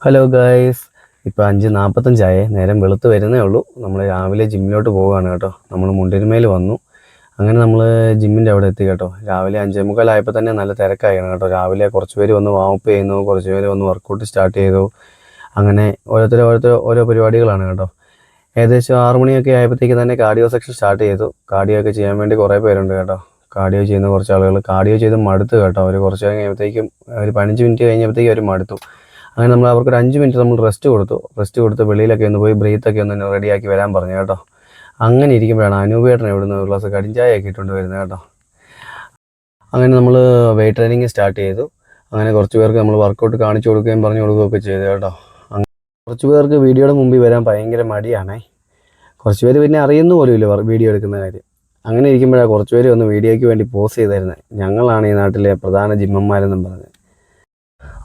Hello guys, ഇപ്പോൾ 5:45 നേരം വെളുത്ത് വരുന്നേ ഉള്ളൂ. നമ്മൾ രാവിലെ ജിമ്മിലോട്ട് പോവുകയാണ് കേട്ടോ. നമ്മൾ മുണ്ടിന്മേൽ വന്നു. അങ്ങനെ നമ്മൾ ജിമ്മിൻ്റെ അവിടെ എത്തി കേട്ടോ. രാവിലെ 5:45 തന്നെ നല്ല തിരക്കായിരുന്നു കേട്ടോ. രാവിലെ കുറച്ച് പേര് വന്ന് വാമപ്പ് ചെയ്യുന്നു, കുറച്ച് പേര് വന്ന് വർക്കൗട്ട് സ്റ്റാർട്ട് ചെയ്തു. അങ്ങനെ ഓരോരുത്തർ ഓരോ പരിപാടികളാണ് കേട്ടോ. ഏകദേശം 6 മണിയൊക്കെ ആയപ്പോഴത്തേക്ക് തന്നെ കാർഡിയോ സെക്ഷൻ സ്റ്റാർട്ട് ചെയ്തു. കാർഡിയോ ഒക്കെ ചെയ്യാൻ വേണ്ടി കുറേ പേരുണ്ട് കേട്ടോ. കാർഡിയോ ചെയ്യുന്ന കുറച്ച് ആളുകൾ കാർഡിയോ ചെയ്ത് മടുത്തു കേട്ടോ. അവർ കുറച്ച് കഴിയുമ്പോഴത്തേക്കും ഒരു 15 മിനിറ്റ് കഴിഞ്ഞപ്പോഴത്തേക്കും അവർ മടുത്തു. അങ്ങനെ നമ്മൾ അവർക്കൊരു 5 മിനിറ്റ് നമ്മൾ റെസ്റ്റ് കൊടുത്ത് വെളിയിലൊക്കെ ഒന്ന് പോയി ബ്രീത്തൊക്കെ ഒന്ന് റെഡിയാക്കി വരാൻ പറഞ്ഞു കേട്ടോ. അങ്ങനെ ഇരിക്കുമ്പോഴാണ് അനൂപേട്ടൻ ഇവിടുന്ന് ഒരു ഗ്ലാസ് കടിഞ്ചായയൊക്കെ ഇട്ടുകൊണ്ട് വരുന്നത് കേട്ടോ. അങ്ങനെ നമ്മൾ വെയിറ്റ് ട്രെയിനിങ് സ്റ്റാർട്ട് ചെയ്തു. അങ്ങനെ കുറച്ച് പേർക്ക് നമ്മൾ വർക്കൗട്ട് കാണിച്ചു കൊടുക്കുകയും പറഞ്ഞു കൊടുക്കുകയൊക്കെ ചെയ്തു കേട്ടോ. അങ്ങനെ കുറച്ച് പേർക്ക് വീഡിയോയുടെ മുമ്പിൽ വരാൻ ഭയങ്കര മടിയാണേ. കുറച്ച് പേര് പിന്നെ അറിയുന്നു പോലുമില്ല വീഡിയോ എടുക്കുന്ന കാര്യം. അങ്ങനെ ഇരിക്കുമ്പോഴാണ് കുറച്ച് പേര് ഒന്ന് വീഡിയോയ്ക്ക് വേണ്ടി പോസ് ചെയ്തായിരുന്നത്. ഞങ്ങളാണ് ഈ നാട്ടിലെ പ്രധാന ജിമ്മന്മാരെന്നും പറഞ്ഞത്.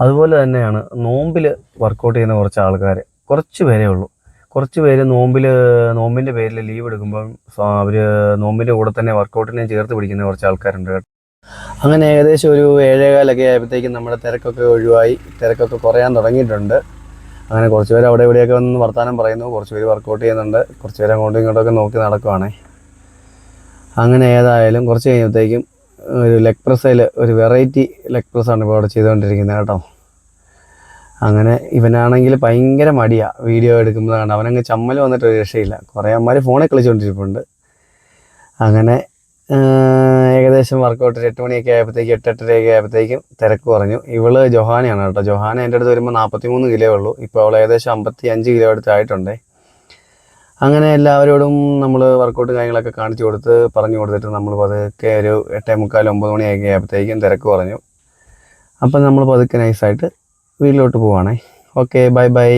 അതുപോലെ തന്നെയാണ് നോമ്പിൽ വർക്കൗട്ട് ചെയ്യുന്ന കുറച്ച് ആൾക്കാർ, കുറച്ച് പേരേ ഉള്ളൂ. കുറച്ച് പേര് നോമ്പിൻ്റെ പേരിൽ ലീവ് എടുക്കുമ്പം അവർ നോമ്പിൻ്റെ കൂടെ തന്നെ വർക്കൗട്ടിനെ ചേർത്ത് പിടിക്കുന്ന കുറച്ച് ആൾക്കാരുണ്ട് കേട്ടോ. അങ്ങനെ ഏകദേശം ഒരു 7:15 ആയപ്പോഴത്തേക്കും നമ്മുടെ തിരക്കൊക്കെ ഒഴിവായി, തിരക്കൊക്കെ കുറയാൻ തുടങ്ങിയിട്ടുണ്ട്. അങ്ങനെ കുറച്ച് പേര് അവിടെ ഇവിടെയൊക്കെ വന്ന് വർത്തമാനം പറയുന്നു, കുറച്ച് പേര് വർക്കൗട്ട് ചെയ്യുന്നുണ്ട്, കുറച്ച് പേര് അങ്ങോട്ടും ഇങ്ങോട്ടൊക്കെ നോക്കി നടക്കുവാണേ. അങ്ങനെ ഏതായാലും കുറച്ച് കഴിയുമ്പോഴത്തേക്കും ഒരു ലെഗ് പ്രസ്സിൽ ഒരു വെറൈറ്റി ലെഗ് പ്രസ്സാണ് ഇപ്പോൾ അവിടെ ചെയ്തുകൊണ്ടിരിക്കുന്നത് കേട്ടോ. അങ്ങനെ ഇവനാണെങ്കിൽ ഭയങ്കര മടിയാണ് വീഡിയോ എടുക്കുമ്പോഴാണ്. അവനങ്ങ് ചമ്മൽ വന്നിട്ട് ഒരു രക്ഷയില്ല. കുറേ അമ്മമാർ ഫോണിൽ കളിച്ചുകൊണ്ടിരിപ്പുണ്ട്. അങ്ങനെ ഏകദേശം വർക്കൗട്ട് 8 മണിയൊക്കെ ആയപ്പോഴത്തേക്കും 8:30 ആയപ്പോഴത്തേക്കും തിരക്ക് കുറഞ്ഞു. ഇവള് ജൊഹാനയാണ് കേട്ടോ. ജൊഹാന എൻ്റെ അടുത്ത് വരുമ്പോൾ 43 കിലോ ഉള്ളൂ. ഇപ്പോൾ അവൾ ഏകദേശം 55 കിലോ അടുത്തായിട്ടുണ്ട്. അങ്ങനെ എല്ലാവരോടും നമ്മൾ വർക്കൗട്ട് കാര്യങ്ങളൊക്കെ കാണിച്ചു കൊടുത്ത് പറഞ്ഞു കൊടുത്തിട്ട് നമ്മൾ പതുക്കെ ഒരു 8:45 9 മണിയൊക്കെ ആയപ്പോഴത്തേക്കും തിരക്ക് കുറഞ്ഞു. അപ്പം നമ്മൾ പതുക്കെ നൈസായിട്ട് വീട്ടിലോട്ട് പോവുകയാണേ. Okay, bye bye.